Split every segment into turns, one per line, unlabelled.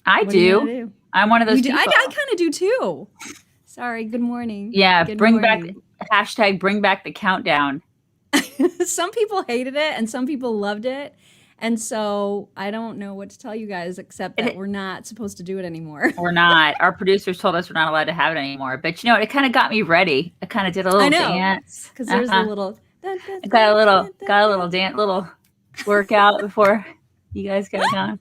I
What are you
do.
gonna do?
I'm one of those
You do?
people.
I kind of do too. Sorry. Good morning.
Yeah,
Good
bring back
morning.
hashtag bring back the countdown.
Some people hated it and some people loved it. And so I don't know what to tell you guys except that
It,
we're not supposed to do it anymore.
we're not. Our producers told us we're not allowed to have it anymore. But you know what? It kind of got me ready. I kind of did a
I
little
know,
dance.
because there's the
Uh-huh.
little. Dun, dun,
I
dun, dun, dun,
got a little
dun.
dance, little workout before you guys got going.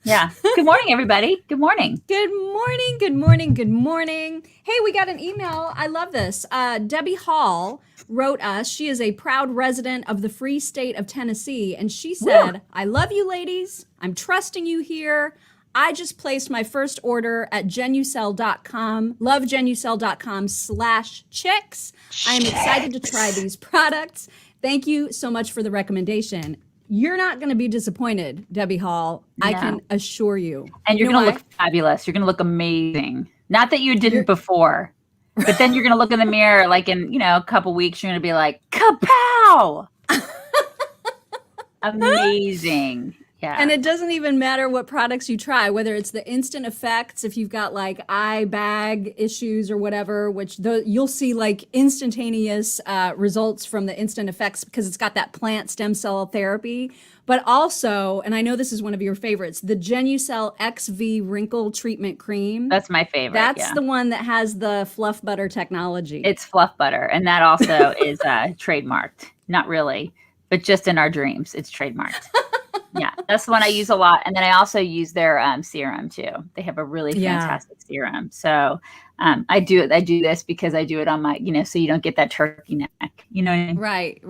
Yeah. Good morning, everybody. Good morning.
Good morning, good morning, good morning. Hey, we got an email. I love this. Debbie Hall wrote us. She is a proud resident of the free state of Tennessee. And she
Woo!
said, I love you ladies. I'm trusting you here. I just placed my first order at genucell.com, lovegenucell.com/chicks. I am excited to try these products. Thank you so much for the recommendation. You're not going to be disappointed, Debbie Hall. I can
No.
assure you.
And
You
you're
know
going to
why?
look fabulous. You're going to look amazing. Not that you didn't
You're
before, but then you're going to look in the mirror like in, a couple weeks, you're going to be like, kapow! Amazing.
And
Yeah.
it doesn't even matter what products you try, whether it's the instant effects, if you've got like eye bag issues or whatever, which you'll see like instantaneous results from the instant effects because it's got that plant stem cell therapy. But also, and I know this is one of your favorites, the Genucell XV Wrinkle Treatment Cream.
That's my favorite.
That's
Yeah.
the one that has the fluff butter technology.
It's fluff butter. And that also is trademarked. Not really, but just in our dreams, it's trademarked. Yeah, that's the one I use a lot. And then I also use their serum too. They have a really
Yeah.
fantastic serum. So I do this because I do it on my, so you don't get that turkey neck. You know what I mean?
Right.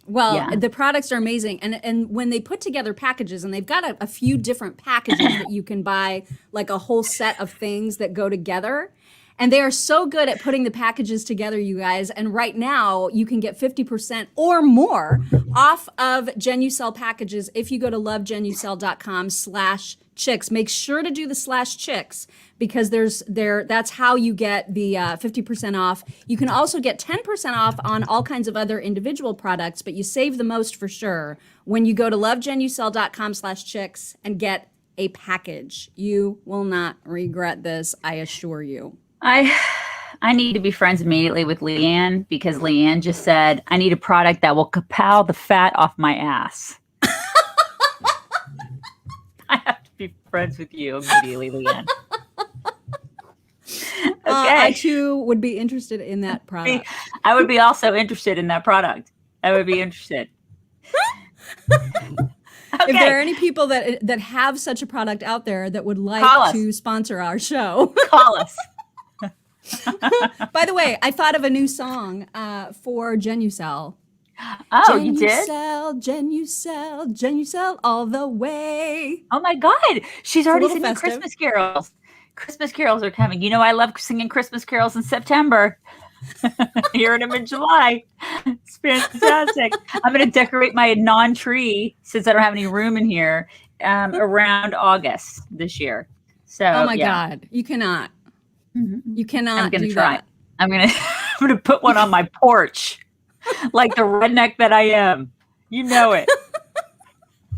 Well,
Yeah.
the products are amazing. And when they put together packages, and they've got a few different packages that you can buy, like a whole set of things that go together. And they are so good at putting the packages together, you guys. And right now, you can get 50% or more off of Genucell packages if you go to lovegenucell.com/chicks. Make sure to do the /chicks because that's how you get the 50% off. You can also get 10% off on all kinds of other individual products, but you save the most for sure when you go to lovegenucell.com/chicks and get a package. You will not regret this, I assure you.
I need to be friends immediately with Leanne because Leanne just said, I need a product that will kapow the fat off my ass. I have to be friends with you immediately, Leanne. Okay.
I too would be interested in that product.
I would be also interested in that product. I would be interested.
If there are any people that have such a product out there that would like to sponsor our show,
call us.
By the way, I thought of a new song for Genucell.
Oh, you did?
Genucell all the way.
Oh my God. She's already singing
festive.
Christmas carols. Christmas carols are coming. You know, I love singing Christmas carols in September. Hearing them in July. It's fantastic. I'm going to decorate my non-tree since I don't have any room in here around August this year. So,
oh my God. You cannot. You cannot.
I'm going to
do
try.
that.
I'm going to put one on my porch like the redneck that I am. You know it.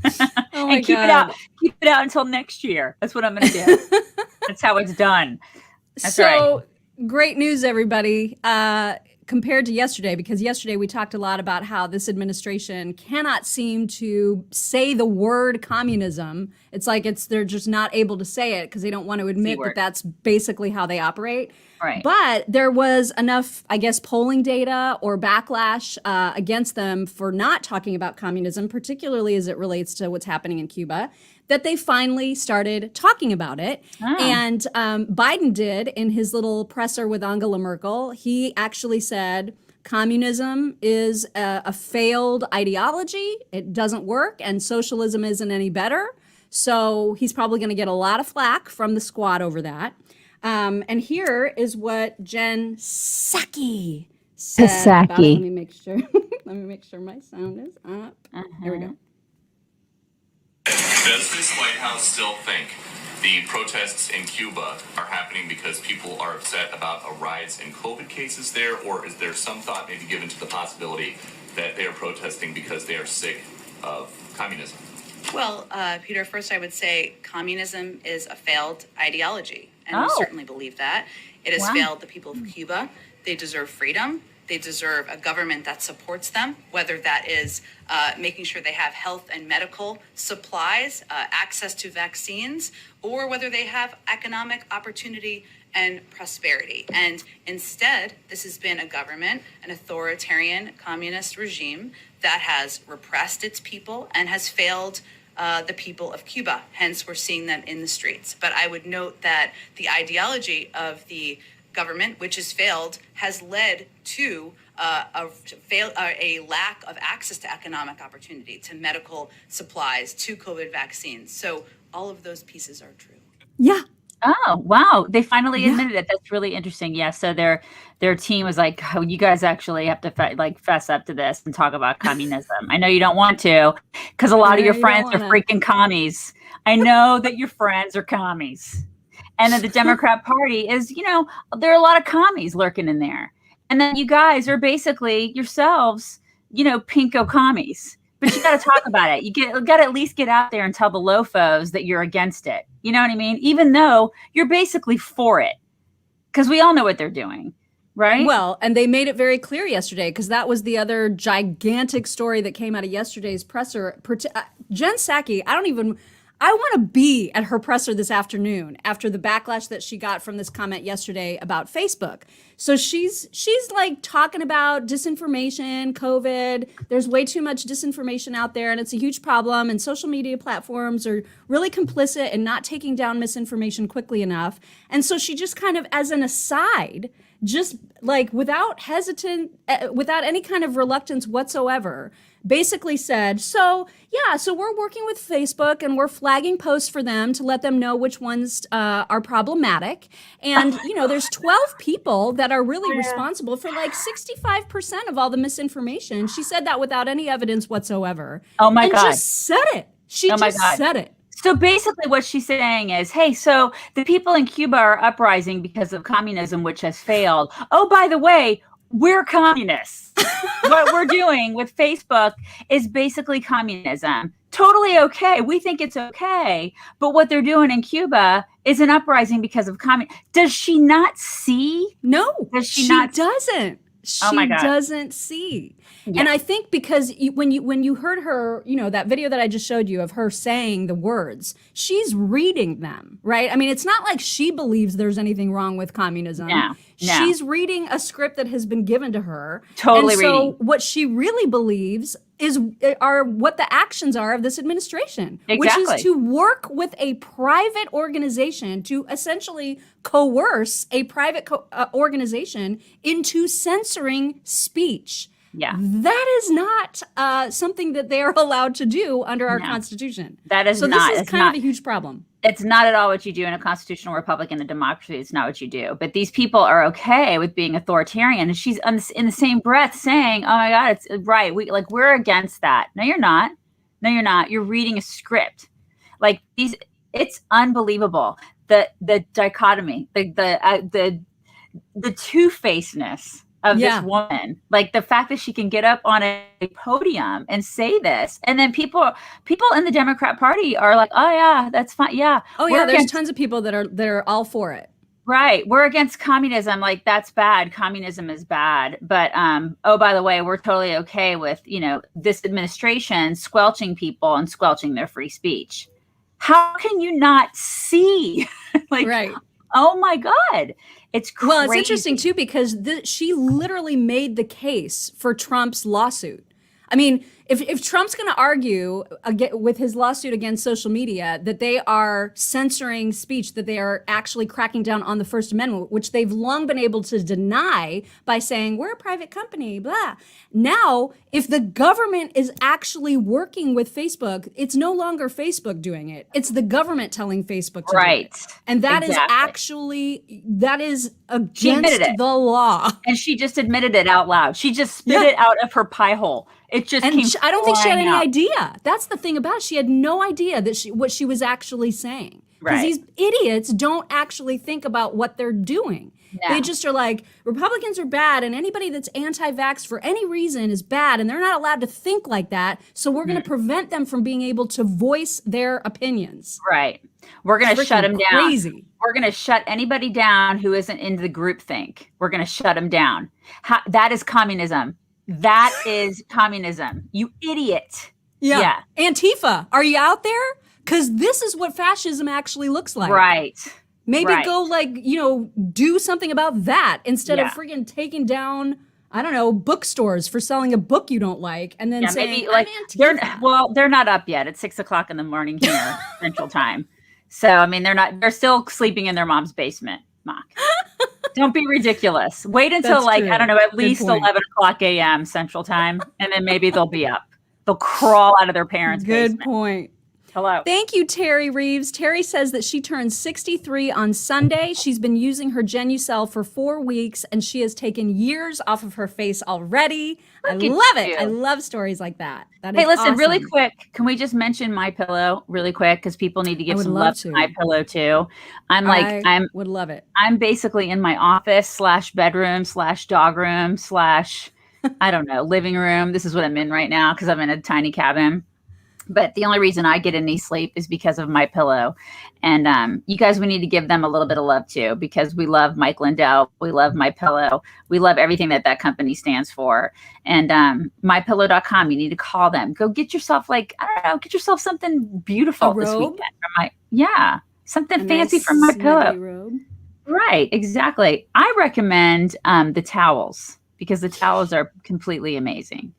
Oh my
and keep
God.
Keep it out until next year. That's what I'm going to do. That's how it's done. That's right.
Great news, everybody. Compared to yesterday, because yesterday we talked a lot about how this administration cannot seem to say the word communism. It's like they're just not able to say it because they don't want to admit that that's basically how they operate.
Right.
But there was enough, I guess, polling data or backlash against them for not talking about communism, particularly as it relates to what's happening in Cuba, that they finally started talking about it.
Oh.
And Biden did in his little presser with Angela Merkel. He actually said communism is a failed ideology. It doesn't work, and socialism isn't any better. So he's probably going to get a lot of flack from the squad over that. And here is what Jen Psaki said about it. Let me make sure. Let me make sure my sound is up. Here we go.
Does this White House still think the protests in Cuba are happening because people are upset about a rise in COVID cases there, or is there some thought maybe given to the possibility that they are protesting because they are sick of communism?
Well, Peter, first I would say communism is a failed ideology, and we
Oh,
certainly believe that. It has
wow.
failed the people of Cuba. They deserve freedom. They deserve a government that supports them, whether that is making sure they have health and medical supplies, access to vaccines, or whether they have economic opportunity and prosperity. And instead, this has been a government, an authoritarian communist regime that has repressed its people and has failed the people of Cuba. Hence, we're seeing them in the streets. But I would note that the ideology of the government, which has failed, has led to a lack of access to economic opportunity, to medical supplies, to COVID vaccines. So all of those pieces are true.
Yeah.
Oh, wow. They finally
Yeah.
admitted it. That's really interesting. Yeah. So their team was like, oh, you guys actually have to fess up to this and talk about communism. I know you don't want to, because a lot of your
You don't
friends are
wanna.
freaking commies. I know that your friends are commies. And then the Democrat Party is, there are a lot of commies lurking in there. And then you guys are basically yourselves, pinko commies. But you got to talk about it. You got to at least get out there and tell the lofos that you're against it. You know what I mean? Even though you're basically for it, because we all know what they're doing, right?
Well, and they made it very clear yesterday, because that was the other gigantic story that came out of yesterday's presser. Jen Psaki, I want to be at her presser this afternoon after the backlash that she got from this comment yesterday about Facebook. So she's like talking about disinformation, COVID. There's way too much disinformation out there, and it's a huge problem. And social media platforms are really complicit in not taking down misinformation quickly enough. And so she just kind of, as an aside, just like without any kind of reluctance whatsoever, basically said, so we're working with Facebook and we're flagging posts for them to let them know which ones are problematic. And, there's 12 people that are really responsible for like 65% of all the misinformation. She said that without any evidence whatsoever.
Oh my
and
God.
Just said it. She
Oh my
just
God.
said it.
So basically what she's saying is, hey, so the people in Cuba are uprising because of communism, which has failed. Oh, by the way, we're communists. What we're doing with Facebook is basically communism. Totally okay. We think it's okay. But what they're doing in Cuba is an uprising because of communism. Does she not see?
No,
Does she
doesn't.
Oh my God.
She doesn't see.
Yeah.
And I think because when you heard her, that video that I just showed you of her saying the words, she's reading them, right? I mean, it's not like she believes there's anything wrong with communism.
No.
She's reading a script that has been given to her.
Totally
and so
reading.
what she really believes are what the actions are of this administration, which
Exactly.
is to work with a private organization to essentially coerce a private organization into censoring speech.
Yeah.
That is not something that they are allowed to do under our Constitution.
That is
so
not.
This is kind of a huge problem.
It's not at all what you do in a constitutional republic and a democracy. It's not what you do. But these people are okay with being authoritarian. And she's in the same breath saying, oh my God, it's right. We're against that. No, you're not. No, you're not. You're reading a script. It's unbelievable. The dichotomy, the two-facedness of this woman, like the fact that she can get up on a podium and say this, and then people in the Democrat Party are like, oh yeah, that's fine, yeah.
Oh yeah, there's tons of people that are all for it.
Right, we're against communism. Like that's bad. Communism is bad. But oh, by the way, we're totally okay with this administration squelching people and squelching their free speech. How can you not see?
Right.
Oh my God. It's crazy.
Well, it's interesting too, because she literally made the case for Trump's lawsuit. I mean, if Trump's going to argue with his lawsuit against social media that they are censoring speech, that they are actually cracking down on the First Amendment, which they've long been able to deny by saying we're a private company, blah. Now, if the government is actually working with Facebook, it's no longer Facebook doing it. It's the government telling Facebook to do it. And that is against the law.
And she just admitted it out loud. She just spit it out of her pie hole. It just came
I don't think she had any
out.
idea. That's the thing about it. She had no idea that what she was actually saying. Because
Right.
these idiots don't actually think about what they're doing. They just are like, Republicans are bad, and anybody that's anti-vax for any reason is bad, and they're not allowed to think like that. So we're going to prevent them from being able to voice their opinions.
Right. We're going to shut them down.
Crazy.
We're going to shut anybody down who isn't into the groupthink. We're going to shut them down. That is communism. That is communism. You idiot.
Yeah. Antifa, are you out there? Because this is what fascism actually looks like.
Right.
Maybe go like, do something about that instead of freaking taking down, I don't know, bookstores for selling a book you don't like and then saying,
maybe like they're not up yet. It's 6 o'clock in the morning here, Central Time. So, I mean, they're still sleeping in their mom's basement, Mock. Don't be ridiculous. Wait until I don't know, at least 11 o'clock a.m. Central Time. And then maybe they'll be up. They'll crawl out of their parents' basement.
Good point.
Hello.
Thank you, Terry Reeves. Terry says that she turned 63 on Sunday. She's been using her Genucell for 4 weeks, and she has taken years off of her face already. I love it. I love stories like that.
Hey, listen, really quick. Can we just mention My Pillow really quick? Because people need to give some love to My Pillow too. I
would love it.
I'm basically in my office / bedroom / dog room / I don't know, living room. This is what I'm in right now because I'm in a tiny cabin. But the only reason I get any sleep is because of My Pillow. And you guys, we need to give them a little bit of love too, because we love Mike Lindell. We love My Pillow. We love everything that company stands for. And mypillow.com, you need to call them. Go get yourself get yourself something beautiful this weekend. Something fancy from My Pillow.
Robe.
Right, exactly. I recommend the towels because the towels are completely amazing.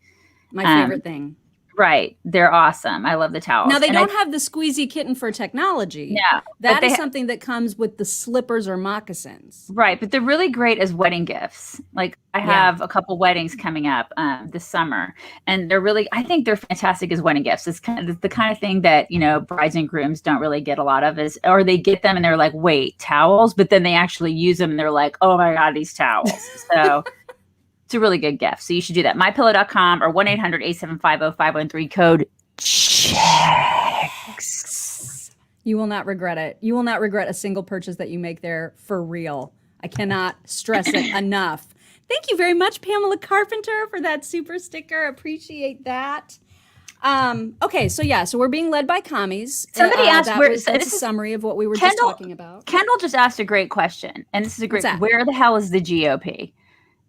My favorite thing.
Right. They're awesome. I love the towels.
Now, they don't have the squeezy kitten for technology.
Yeah.
That is something that comes with the slippers or moccasins.
Right. But they're really great as wedding gifts. Like I have a couple weddings coming up this summer. And I think they're fantastic as wedding gifts. It's kind of the kind of thing that, brides and grooms don't really get a lot of or they get them and they're like, wait, towels? But then they actually use them and they're like, oh my God, these towels. So it's a really good gift. So you should do that. mypillow.com or 1-800-875-0513 code CHECKS.
You will not regret it. You will not regret a single purchase that you make there for real. I cannot stress it enough. Thank you very much, Pamela Carpenter, for that super sticker. Appreciate that. Okay, so we're being led by commies.
Somebody asked
that's a summary of what we were just talking about.
Kendall just asked a great question. And this is a great where the hell is the GOP?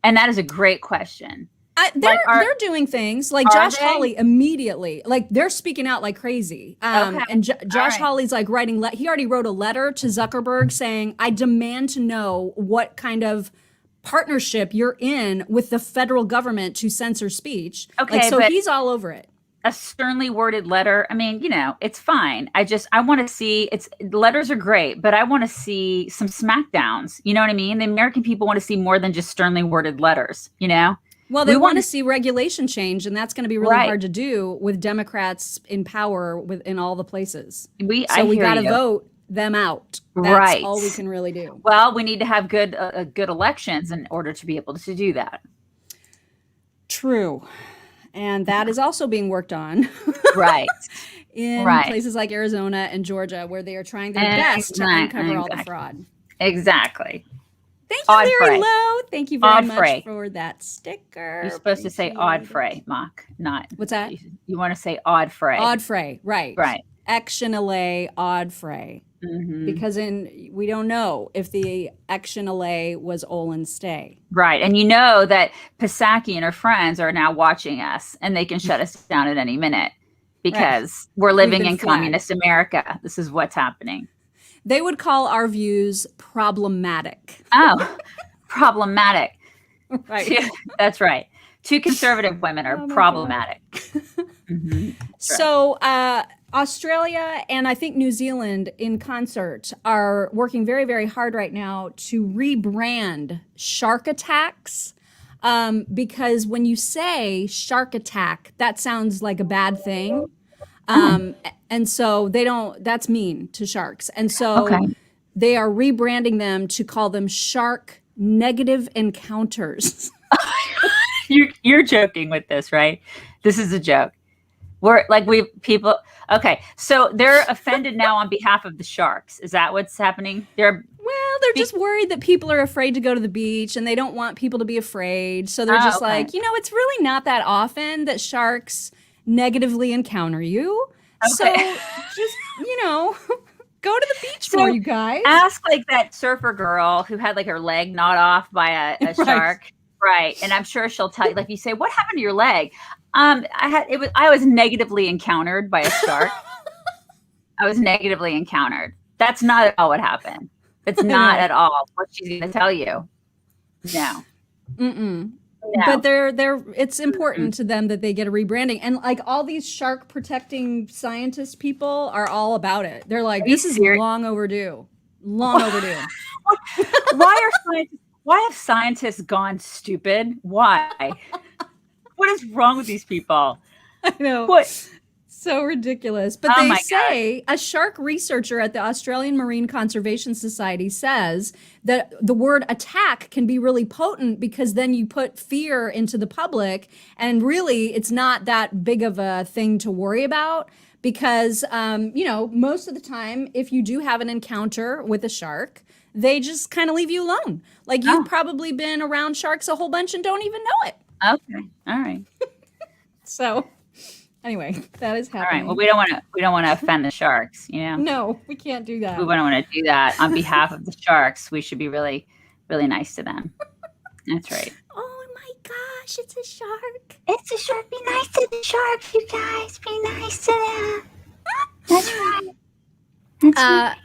And that is a great question.
They're doing things like Josh Hawley immediately, like they're speaking out like crazy. And Josh Hawley's like writing, he already wrote a letter to Zuckerberg saying, I demand to know what kind of partnership you're in with the federal government to censor speech. Okay. So he's all over it.
A sternly worded letter. I mean, it's fine. I want to see letters are great, but I want to see some smackdowns. You know what I mean? The American people want to see more than just sternly worded letters,
Well, they want to see regulation change, and that's going to be really hard to do with Democrats in power in all the places. We got to vote them out. That's all we can really do.
Well, we need to have good elections in order to be able to do that.
True. And that is also being worked on.
Right.
In places like Arizona and Georgia, where they are trying their best to uncover all the fraud.
Exactly.
Thank you, Larry Lowe. Thank you very much for that sticker.
You're supposed to say odd fray, Mock, not.
What's that?
You want to say odd fray.
Odd fray, right.
Right.
Action allay, odd fray. Mm-hmm. Because we don't know if the action allay was Olin Stay.
Right. And that Psaki and her friends are now watching us and they can shut us down at any minute because we're living in communist America. This is what's happening.
They would call our views problematic.
Oh, problematic.
Right.
That's right. Two conservative women are problematic. Mm-hmm.
So Australia and I think New Zealand in concert are working very, very hard right now to rebrand shark attacks. Because when you say shark attack, that sounds like a bad thing. And so that's mean to sharks. And so they are rebranding them to call them shark negative encounters.
You're joking with this, right? This is a joke. Okay, so they're offended now on behalf of the sharks. Is that what's happening?
Well, they're just worried that people are afraid to go to the beach and they don't want people to be afraid. So they're just like, it's really not that often that sharks negatively encounter you.
Okay.
So just, go to the beach more, you guys.
Ask like that surfer girl who had like her leg gnawed off by a shark. Right. And I'm sure she'll tell you, like you say, what happened to your leg? I was negatively encountered by a shark. I was negatively encountered. That's not at all what happened. It's not at all what she's going to tell you. No.
No. But it's important to them that they get a rebranding. And like all these shark protecting scientist people are all about it. They're like, this is long overdue. Long overdue.
Why have scientists gone stupid? Why? What is wrong with these people?
I know.
What?
So ridiculous. But they say a shark researcher at the Australian Marine Conservation Society says that the word attack can be really potent because then you put fear into the public. And really, it's not that big of a thing to worry about because, most of the time, if you do have an encounter with a shark, they just kind of leave you alone. Like you've probably been around sharks a whole bunch and don't even know it.
Okay. All right.
So anyway, that is happening.
All right. Well, we don't want to offend the sharks,
No, we can't do that.
We don't want to do that on behalf of the sharks. We should be really, really nice to them. That's right.
Oh my gosh, it's a shark.
It's a shark. Be nice to the sharks, you guys. Be nice to them. That's right. That's right.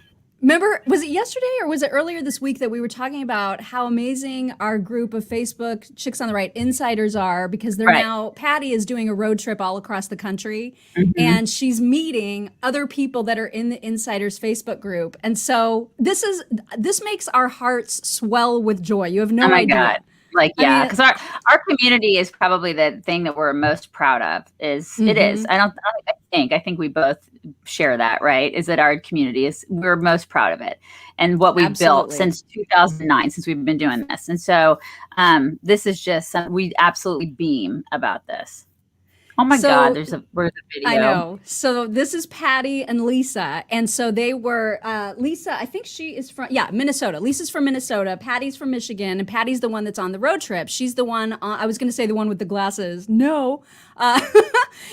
Remember, was it yesterday or was it earlier this week that we were talking about how amazing our group of Facebook Chicks on the Right insiders are because they're now, Patty is doing a road trip all across the country and she's meeting other people that are in the insiders Facebook group. And so this makes our hearts swell with joy. You have no idea.
Oh my God. Because our community is probably the thing that we're most proud of. It is. I think we both share that, right? Is that our community we're most proud of it and what we've built since 2009, since we've been doing this. And so this is just we absolutely beam about this. Oh my God, where's the video?
I know. So this is Patty and Lisa. And so they were, Lisa, I think she is from, Minnesota. Lisa's from Minnesota. Patty's from Michigan. And Patty's the one that's on the road trip. She's the one, I was going to say the one with the glasses. No.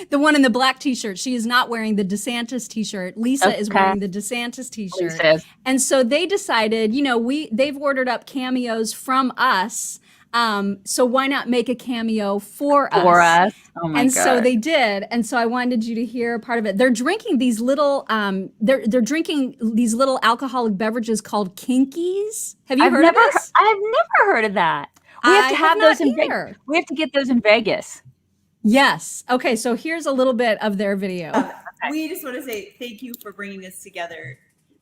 The one in the black t-shirt. She is not wearing the DeSantis t-shirt. Lisa is wearing the DeSantis t-shirt. And so they decided, they've ordered up cameos from us. So why not make a cameo for us?
For us. Oh my God.
So they did. And so I wanted you to hear part of it. They're drinking these little, they're drinking these little alcoholic beverages called Kinkies. Have you heard of this?
I've never heard of that. We have to have those in Vegas. We have to get those in Vegas.
Yes. Okay. So here's a little bit of their video.
We just want to say thank you for bringing us together.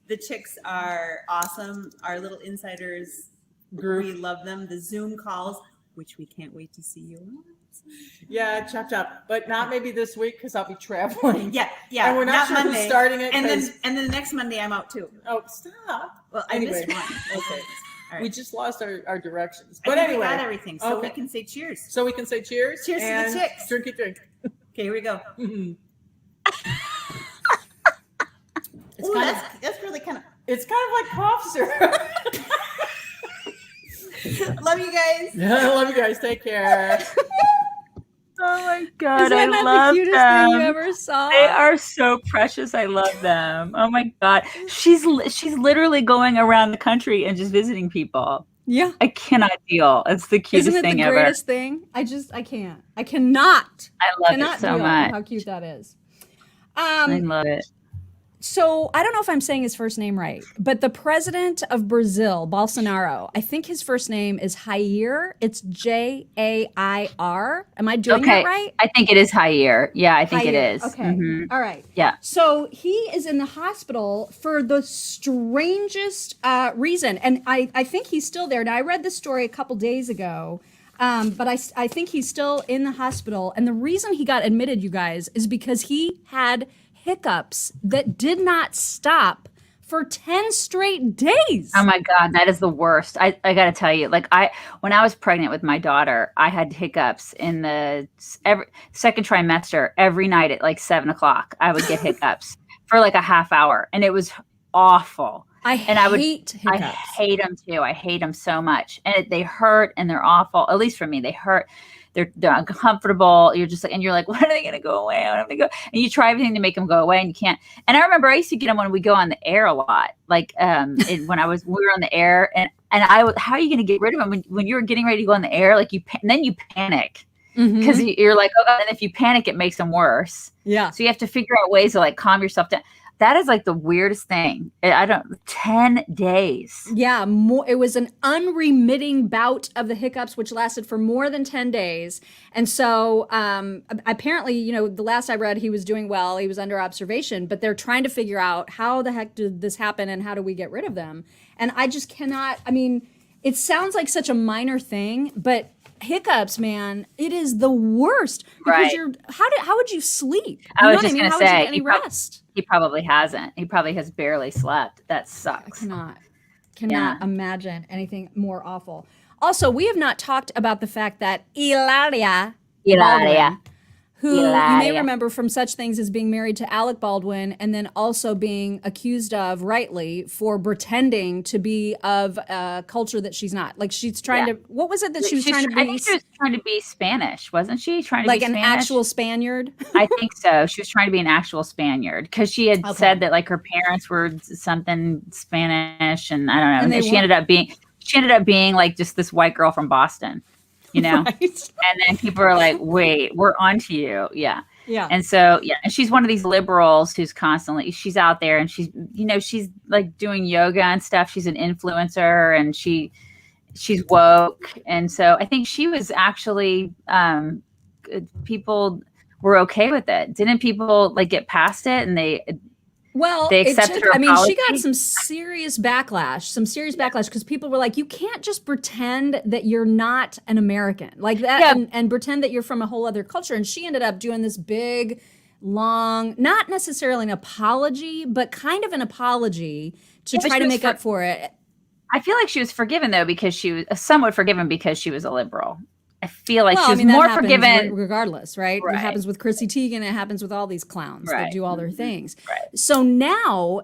The chicks are awesome. Our little insiders, we love them. The Zoom calls, which we can't wait to see you on.
Yeah, chop chop, but not maybe this week because I'll be traveling.
Yeah,
and we're not sure who's starting it.
And then the next Monday I'm out too.
Oh, stop!
Well, I missed one.
Okay,
right.
We just lost our directions.
But
anyway,
we got everything, so we can say cheers.
So we can say cheers.
Cheers to the chicks.
Drinky drink.
Okay, here we go.
It's
that's really kind of.
It's kind of like cough syrup.
Love you guys.
Yeah, I love you guys. Take care.
Oh my God,
Is that not the cutest thing you ever saw?
They are so precious. I love them. Oh my God, she's literally going around the country and just visiting people.
Yeah,
I cannot deal. It's the cutest
Isn't it
thing
the
ever.
greatest thing? I can't. I cannot.
I love it so much.
How cute that is.
I love it.
So I don't know if I'm saying his first name right, but the president of Brazil, Bolsonaro, I think his first name is Jair. It's Jair. Am I doing that right?
I think it is Jair. Yeah, I think it is.
Okay.
Mm-hmm.
All right.
Yeah.
So he is in the hospital for the strangest reason. And I think he's still there. Now, I read this story a couple days ago. But I think he's still in the hospital. And the reason he got admitted, you guys, is because he had hiccups that did not stop for 10 straight days.
Oh my God, that is the worst. I got to tell you, when I was pregnant with my daughter, I had hiccups in the second trimester every night at 7:00. I would get hiccups for a half hour and it was awful. And I
hate hiccups.
I hate them too. I hate them so much, and they hurt, and they're awful. At least for me, they hurt. They're uncomfortable. You're just like, and you're like, when are they going to go away? I don't have to go. And you try everything to make them go away, and you can't. And I remember I used to get them when we go on the air a lot. Like when we were on the air, and how are you going to get rid of them when you're getting ready to go on the air? Like and then you panic because you're like, oh God, and if you panic, it makes them worse.
Yeah.
So you have to figure out ways to like calm yourself down. That is like the weirdest thing. 10 days.
Yeah, it was an unremitting bout of the hiccups, which lasted for more than 10 days. And so apparently, the last I read, he was doing well. He was under observation, but they're trying to figure out how the heck did this happen and how do we get rid of them? And I just cannot, it sounds like such a minor thing, but hiccups, man, it is the worst. Because
Right.
how would you sleep?
I was just going to
How would you
say,
get any rest?
He probably hasn't. He probably has barely slept. That sucks.
I cannot imagine anything more awful. Also, we have not talked about the fact that Hilaria Baldwin, who you may remember from such things as being married to Alec Baldwin and then also being accused of, rightly, for pretending to be of a culture that she's not. Like she's trying to, what was it that she was trying to be?
I think she was trying to be Spanish, wasn't she? Trying to
like
be
an
Spanish?
actual Spaniard?
I think so. She was trying to be an actual Spaniard because she had said that like her parents were something Spanish, and I don't know. And she ended up being like just this white girl from Boston. Right. And then people are like, wait, we're onto you. Yeah.
Yeah.
And so, and she's one of these liberals who's she's out there and she's like doing yoga and stuff. She's an influencer and she's woke. And so I think she was actually, people were okay with it. Didn't people like get past it and they accepted her apology?
She got some serious backlash because people were like, you can't just pretend that you're not an American like that and pretend that you're from a whole other culture. And she ended up doing this big, long, not necessarily an apology, but kind of an apology to try to make up for it.
I feel like she was forgiven though, because she was somewhat forgiven because she was a liberal. I feel like she was more forgiven
regardless, right? It happens with Chrissy Teigen. It happens with all these clowns that do all their things.
Right.
So now,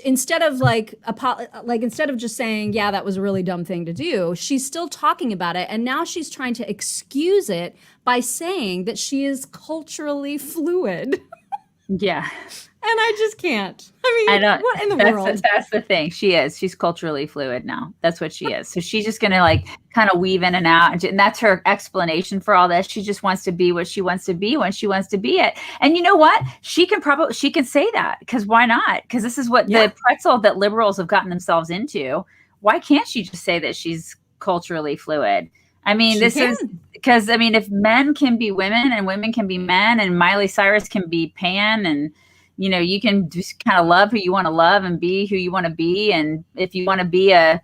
instead of instead of just saying, yeah, that was a really dumb thing to do, she's still talking about it. And now she's trying to excuse it by saying that she is culturally fluid.
Yeah.
And I just can't. What in the world?
That's the thing. She's culturally fluid now. That's what she is. So she's just going to like kind of weave in and out. And that's her explanation for all this. She just wants to be what she wants to be when she wants to be it. And you know what? She can say that because why not? Because this is what the pretzel that liberals have gotten themselves into. Why can't she just say that she's culturally fluid? If men can be women and women can be men and Miley Cyrus can be Pan and you can just kind of love who you want to love and be who you want to be. And if you want to be a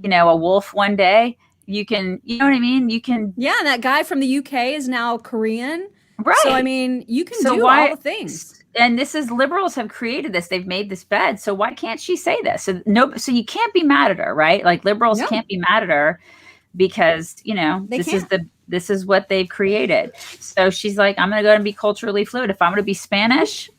wolf one day, you can, you know what I mean? You can.
Yeah. And that guy from the UK is now Korean.
Right.
So, you can do all the things.
And liberals have created this. They've made this bed. So why can't she say this? So you can't be mad at her, right? Like liberals can't be mad at her because, this is what they've created. So she's like, I'm going to go and be culturally fluid. If I'm going to be Spanish,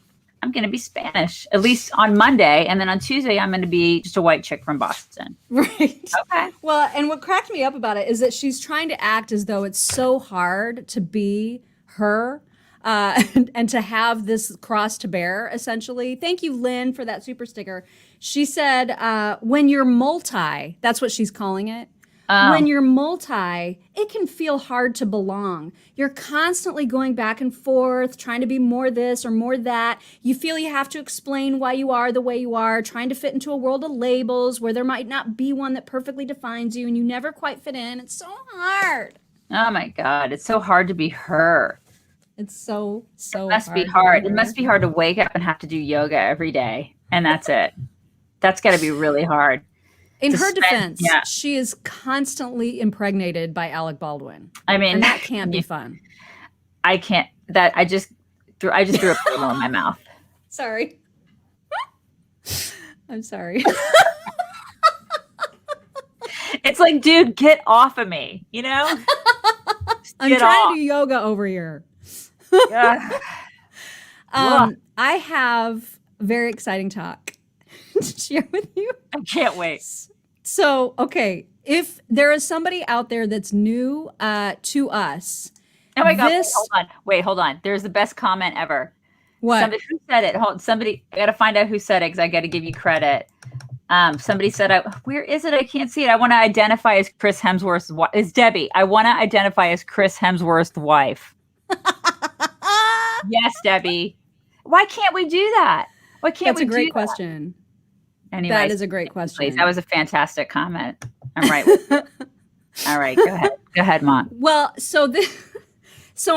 I'm going to be Spanish, at least on Monday. And then on Tuesday, I'm going to be just a white chick from Boston.
Right.
Okay.
Well, and what cracked me up about it is that she's trying to act as though it's so hard to be her and to have this cross to bear, essentially. Thank you, Lynn, for that super sticker. She said, when you're multi, that's what she's calling it. When you're multi, it can feel hard to belong. You're constantly going back and forth, trying to be more this or more that. You feel you have to explain why you are the way you are, trying to fit into a world of labels where there might not be one that perfectly defines you and you never quite fit in. It's so hard.
Oh my God. It's so hard to be her.
It's so
It must be hard. It must be hard to wake up and have to do yoga every day. And that's it. That's got to be really hard.
In her defense, she is constantly impregnated by Alec Baldwin. And that can't be fun.
I can't. I just threw a pillow in my mouth.
Sorry. I'm sorry.
It's like, dude, get off of me.
I'm trying to do yoga over here. I have a very exciting talk. to share with you?
I can't wait.
So, okay, if there is somebody out there that's new to us,
Oh my God!
this
Hold on. There's the best comment ever.
what?
Somebody who said it. Somebody. I got to find out who said it because I got to give you credit. Somebody said, "Where is it? I can't see it. I want to identify as Chris Hemsworth's wife." It's Debbie. I want to identify as Chris Hemsworth's wife. Yes, Debbie. Why can't we do that? Why can't
That's
we
a great
do
question.
that? Anyways,
That is a great question.
please. That was a fantastic comment. I'm right. All right, go ahead. Go ahead, Mom.
Well, so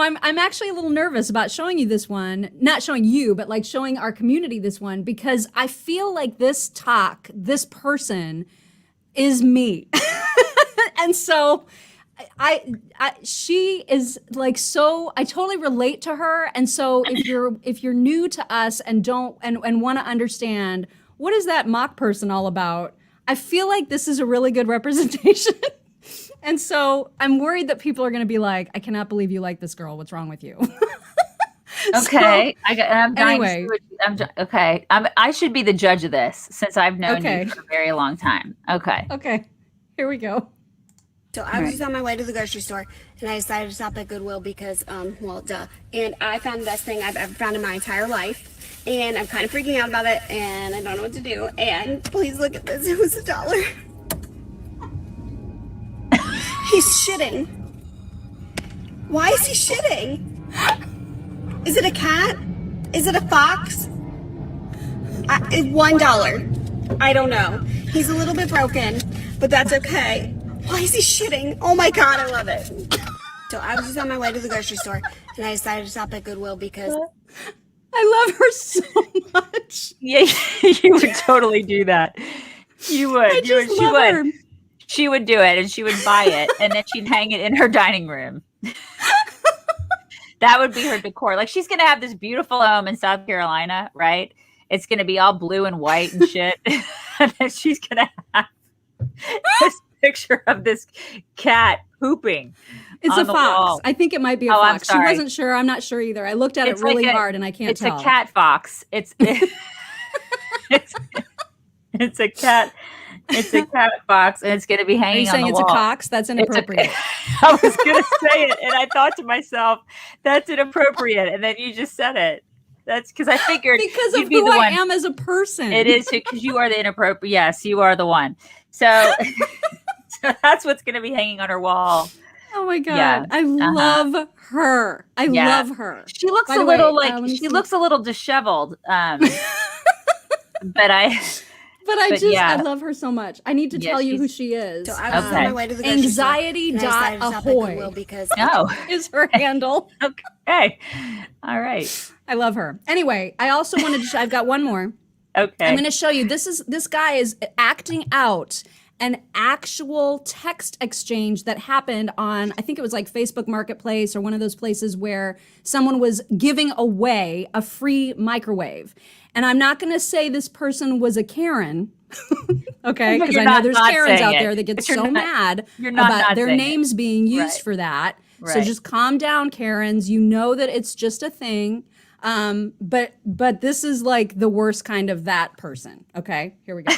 I'm actually a little nervous about showing you this one. Not showing you, but like showing our community this one, because I feel like this person is me. And so she is like, so I totally relate to her. And so if you're new to us and want to understand what is that mock person all about, I feel like this is a really good representation. And so I'm worried that people are going to be like, I cannot believe you like this girl. What's wrong with you?
Okay, I'm dying to
anyway.
see okay. I should be the judge of this since I've known
Okay.
you for a very long time. Okay.
Okay, here we go.
So I was just on my way to the grocery store, and I decided to stop at Goodwill because, well, duh. And I found the best thing I've ever found in my entire life, and I'm kind of freaking out about it, and I don't know what to do. And please look at this. It was $1. He's shitting. Why is he shitting? Is it a cat? Is it a fox? $1. I don't know. He's a little bit broken, but that's okay. Why is he shitting? Oh my God, I love it. So I was just on my way to the grocery store, and I decided to stop at Goodwill because
I love her so much.
Yeah, you would totally do that. You would.
I just love her.
She would do it, and she would buy it, and then she'd hang it in her dining room. That would be her decor. Like, she's gonna have this beautiful home in South Carolina, right? It's gonna be all blue and white and shit. And then she's gonna have this picture of this cat pooping.
It's
on
a
the
fox.
wall.
I think it might be a
Oh, I'm
fox. She
sorry.
wasn't sure. I'm not sure either. I looked at
It's
it really
like
hard, and I can't tell.
It's a cat fox. It's a cat. It's a cat fox, and it's going to be
Are
hanging
you
on
saying
the
it's
wall.
a cox? That's inappropriate.
I was going to say it, and I thought to myself, "That's inappropriate." And then you just said it. That's because I figured
Because
you'd
of
be
who
the
I
one.
am as a person.
It is because you are the inappropriate. Yes, you are the one. So, so that's what's going to be hanging on her wall.
Oh my God.
Yeah.
I love her. I
Yeah.
love her.
She looks
By
a
the
little
way,
like
let me
she
see.
looks a little disheveled. But I
I love her so much. I need to
Yeah,
tell you who
she's-
she is.
so I was on my way to the grocery
Anxiety
store. And I decided to stop at Goodwill
Ahoy
because
no.
is her handle.
Okay. All right.
I love her. Anyway, I also wanted to I've got one more.
Okay.
I'm going to show you. This guy is acting out an actual text exchange that happened on, I think it was like Facebook Marketplace or one of those places where someone was giving away a free microwave. And I'm not going to say this person was a Karen, okay?
But
Because
you're
I know
not
there's
not
Karens
saying
out
it.
there that get
But you're
so
not-
mad
you're not
about
not
their
saying it.
names being used
Right.
for that. So
Right.
just calm down, Karens. You know that it's just a thing. But this is like the worst kind of that person. Okay, here we go.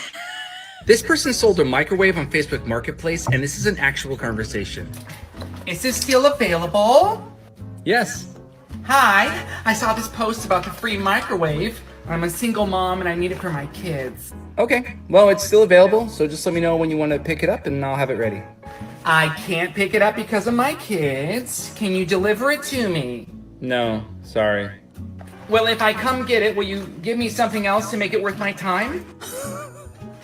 This person sold a microwave on Facebook Marketplace, and this is an actual conversation.
Is this still available?
Yes.
Hi, I saw this post about the free microwave. I'm a single mom and I need it for my kids.
Okay. Well, it's still available, so just let me know when you want to pick it up, and I'll have it ready.
I can't pick it up because of my kids. Can you deliver it to me?
No, sorry.
Well, if I come get it, will you give me something else to make it worth my time?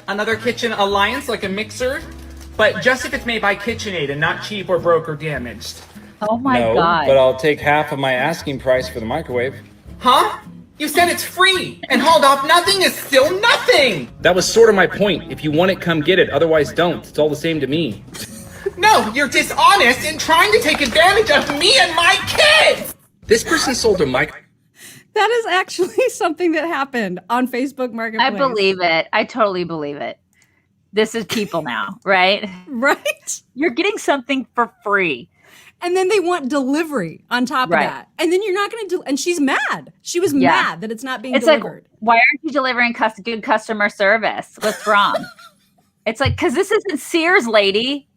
Another kitchen alliance, like a mixer? But just if it's made by KitchenAid and not cheap or broke or damaged.
Oh my
no,
God.
but I'll take half of my asking price for the microwave.
Huh? You said it's free, and hold off nothing is still nothing!
That was sort of my point. If you want it, come get it. Otherwise, don't. It's all the same to me.
No, you're dishonest and trying to take advantage of me and my kids!
This person sold a microwave.
That is actually something that happened on Facebook Marketplace.
I believe it. I totally believe it. This is people now, right?
Right?
You're getting something for free.
And then they want delivery on top
Right.
of that. And then you're not going to do, and she's mad. She was mad that it's not being
It's
delivered.
like, why aren't you delivering good customer service? What's wrong? It's like, because this isn't Sears, lady.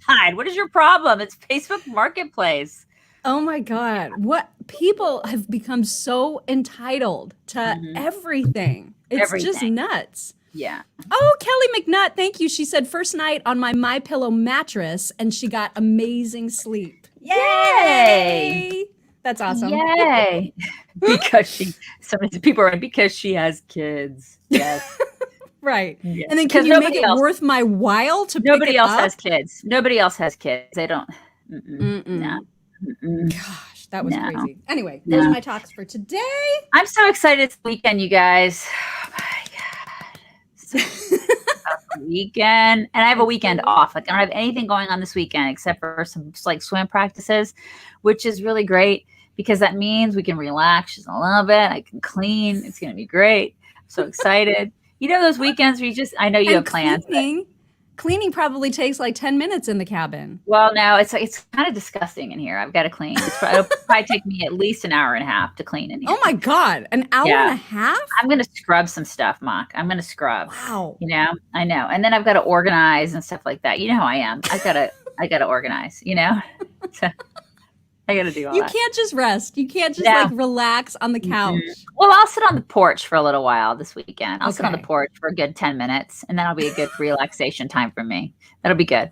God, what is your problem? It's Facebook Marketplace.
Oh my God. What people have become so entitled to everything. It's just
Everything.
nuts.
Yeah.
Oh, Kelly McNutt, thank you. She said first night on my MyPillow mattress and she got amazing sleep.
Yay!
That's awesome.
Yay! Because people are like, because she has kids. Yes.
Right.
Yes.
And then can
Because
you make
nobody
it
else-
worth my while to
Nobody
pick it
else
up?
has kids. Nobody else has kids. They don't. No.
Gosh, that was
No.
crazy. Anyway, those
No.
are my talks for today.
I'm so excited it's the weekend, you guys. Oh my God. So weekend. And I have a weekend off. Like I don't have anything going on this weekend except for some like swim practices, which is really great because that means we can relax just a little bit. I can clean. It's gonna be great. I'm so excited. You know those weekends where I know you have plans.
Cleaning probably takes like 10 minutes in the cabin.
Well, no, it's kind of disgusting in here. I've got to clean. It'll probably take me at least an hour and a half to clean in here.
Oh my God, an hour and a half?
I'm going to scrub some stuff, Mock. I'm going to scrub.
Wow.
You know, I know. And then I've got to organize and stuff like that. You know how I am. I got to organize, you know? So I got to do all
You
that.
can't just rest. You can't just
No.
like relax on the couch.
Well, I'll sit on the porch for a little while this weekend. I'll sit on the
Okay.
porch for a good 10 minutes and that'll be a good relaxation time for me. That'll be good.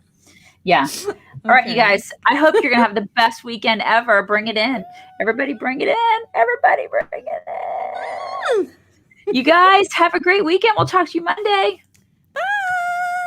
Yeah. All right, you
Okay.
guys. I hope you're going to have the best weekend ever. Bring it in. Everybody bring it in. Everybody bring it in. You guys have a great weekend. We'll talk to you Monday.